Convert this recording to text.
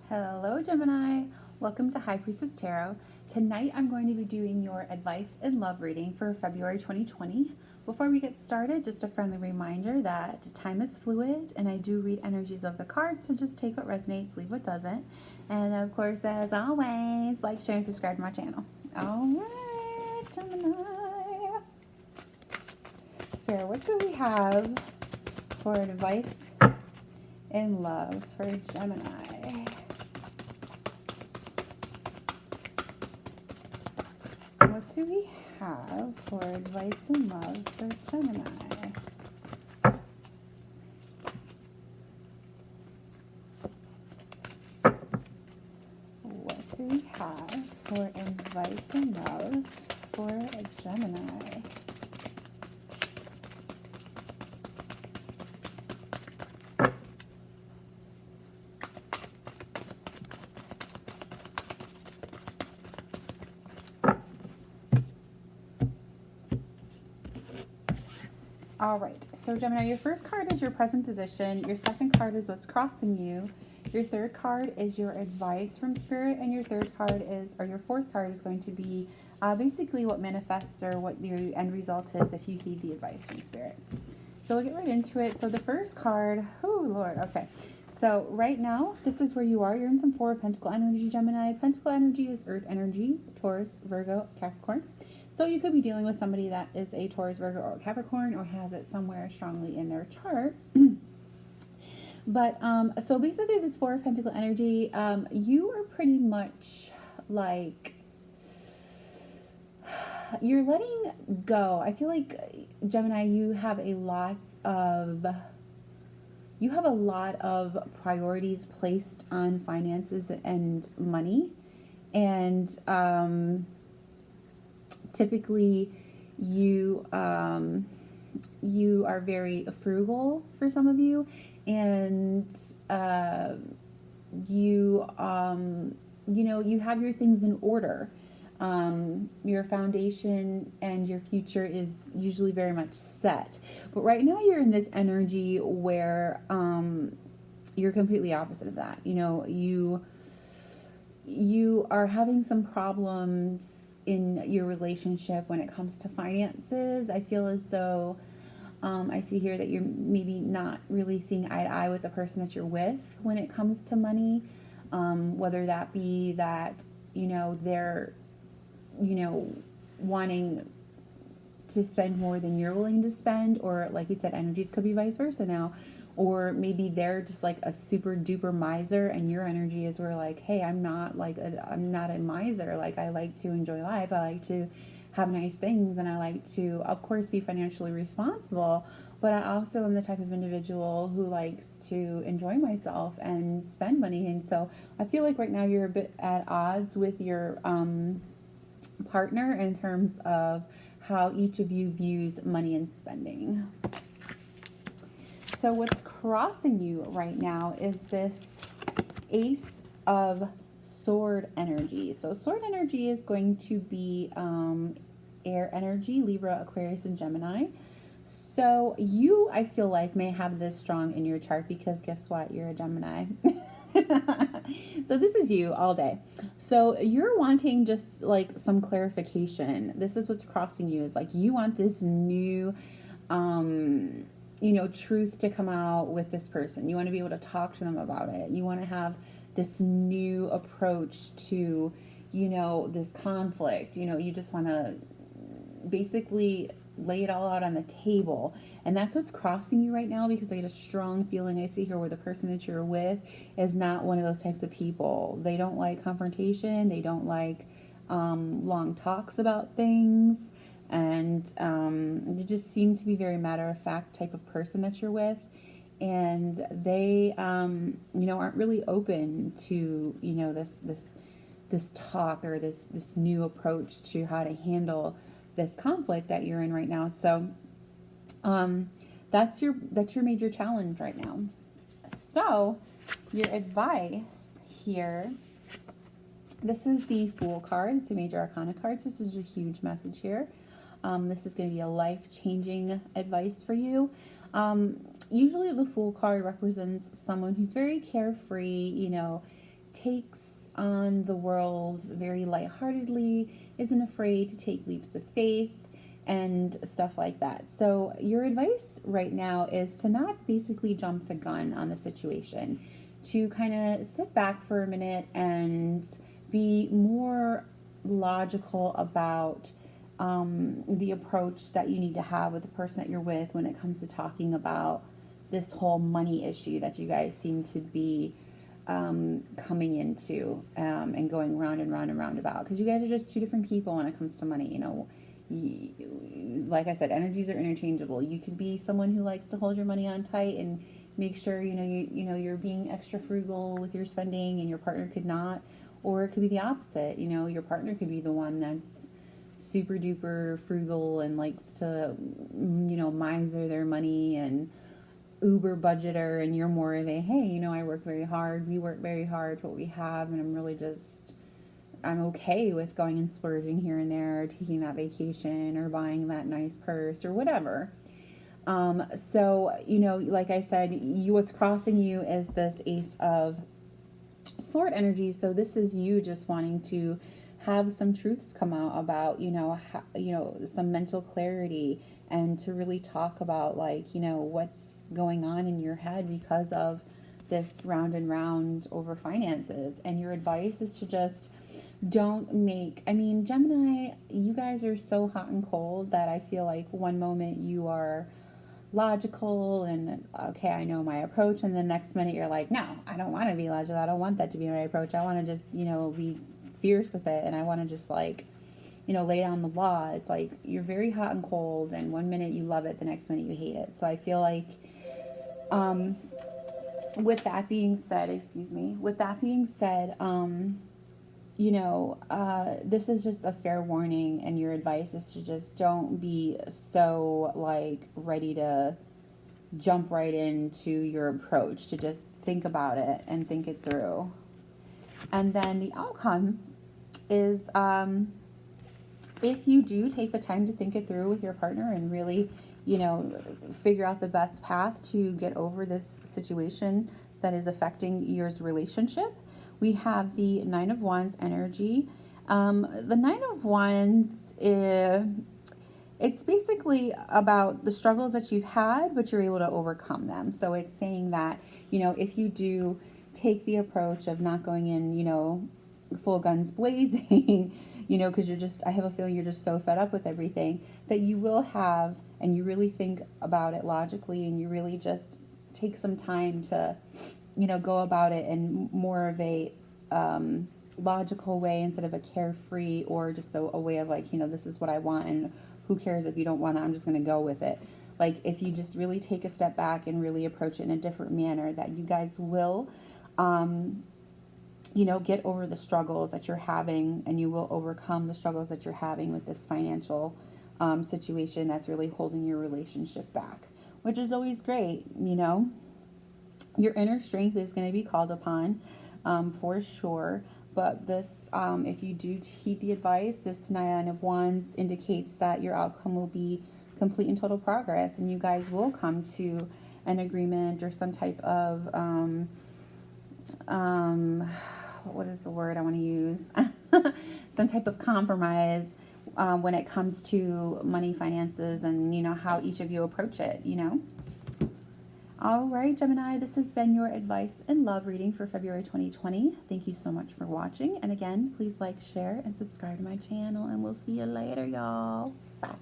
Hello, Gemini. Welcome to High Priestess Tarot. Tonight I'm going to be doing your advice and love reading for February 2020. Before we get started, just a friendly reminder that time is fluid and I do read energies of the cards, so just take what resonates, leave what doesn't. And of course, as always, like, share, and subscribe to my channel. All right, Gemini. Spirit, what do we have for advice and love for Gemini? What do we have for advice and love for Gemini? What do we have for advice and love for Gemini? All right, so Gemini, your first card is your present position. Your second card is what's crossing you. Your third card is your advice from Spirit, and your third card is, or your fourth card is going to be basically what manifests or what your end result is if you heed the advice from Spirit. So we'll get right into it. So the first card, oh Lord, okay. So right now, this is where you are. You're in some Four of Pentacle energy, Gemini. Pentacle energy is Earth energy, Taurus, Virgo, Capricorn. So you could be dealing with somebody that is a Taurus, Virgo, or Capricorn, or has it somewhere strongly in their chart. But so basically, this Four of Pentacle energy, you are pretty much like, you're letting go. I feel like, Gemini, you have a lot of priorities placed on finances and money, and typically you are very frugal for some of you, and you have your things in order. Your foundation and your future is usually very much set. But right now you're in this energy where you're completely opposite of that. You are having some problems in your relationship when it comes to finances. I feel as though I see here that you're maybe not really seeing eye to eye with the person that you're with when it comes to money, whether that be that they're wanting to spend more than you're willing to spend, or like you said, energies could be vice versa now, or maybe they're just like a super duper miser and your energy is where like, hey, I'm not a miser. Like, I like to enjoy life. I like to have nice things, and I like to, of course, be financially responsible, but I also am the type of individual who likes to enjoy myself and spend money. And so I feel like right now you're a bit at odds with your partner in terms of how each of you views money and spending. So what's crossing you right now is this Ace of Sword energy. So sword energy is going to be air energy, Libra, Aquarius, and Gemini. So you, I feel like, may have this strong in your chart because guess what? You're a Gemini. So this is you all day. So you're wanting just like some clarification. This is what's crossing you, is like you want this new truth to come out with this person. You want to be able to talk to them about it. You want to have this new approach to this conflict. You just want to basically lay it all out on the table. And that's what's crossing you right now, because I get a strong feeling I see here where the person that you're with is not one of those types of people. They don't like confrontation. They don't like long talks about things. And they just seem to be very matter-of-fact type of person that you're with. And they, aren't really open to, this talk or this new approach to how to handle this conflict that you're in right now. So that's your major challenge right now. So your advice here, this is the Fool card. It's a major arcana card. So this is a huge message here. This is going to be a life-changing advice for you. Usually the Fool card represents someone who's very carefree, takes on the world very lightheartedly, isn't afraid to take leaps of faith and stuff like that. So your advice right now is to not basically jump the gun on the situation, to kind of sit back for a minute and be more logical about the approach that you need to have with the person that you're with when it comes to talking about this whole money issue that you guys seem to be coming into and going round and round and round about, because you guys are just two different people when it comes to money. You know, like I said, energies are interchangeable. You could be someone who likes to hold your money on tight and make sure you're being extra frugal with your spending, and your partner could not. Or it could be the opposite. You know, your partner could be the one that's super duper frugal and likes to, miser their money and uber budgeter, and you're more of a, hey, I work very hard, we work very hard for what we have, and I'm okay with going and splurging here and there, or taking that vacation, or buying that nice purse, or whatever. So, like I said, what's crossing you is this Ace of Sword energy. So this is you just wanting to have some truths come out about, some mental clarity, and to really talk about what's going on in your head because of this round and round over finances. And your advice is to just Gemini, you guys are so hot and cold that I feel like one moment you are logical and okay, I know my approach, and the next minute you're like, no, I don't want to be logical, I don't want that to be my approach, I want to just be fierce with it, and I want to just lay down the law. It's like you're very hot and cold, and one minute you love it, the next minute you hate it. So I feel like with that being said, this is just a fair warning, and your advice is to just don't be so ready to jump right into your approach, to just think about it and think it through. And then the outcome is if you do take the time to think it through with your partner and really, figure out the best path to get over this situation that is affecting your relationship, we have the Nine of Wands energy. The Nine of Wands, it's basically about the struggles that you've had, but you're able to overcome them. So it's saying that, if you do take the approach of not going in, full guns blazing, because I have a feeling you're just so fed up with everything, that you will have, and you really think about it logically, and you really just take some time to, go about it in more of a logical way instead of a carefree, or just a way of this is what I want, and who cares if you don't want it, I'm just going to go with it. If you just really take a step back and really approach it in a different manner, that you guys will get over the struggles that you're having, and you will overcome the struggles that you're having with this financial situation that's really holding your relationship back, which is always great. Your inner strength is going to be called upon for sure. But this, if you do heed the advice, this Nine of Wands indicates that your outcome will be complete and total progress, and you guys will come to an agreement or some type of what is the word I want to use? Some type of compromise when it comes to money, finances, and how each of you approach it. All right, Gemini, this has been your advice and love reading for February 2020. Thank you so much for watching. And again, please like, share, and subscribe to my channel. And we'll see you later, y'all. Bye.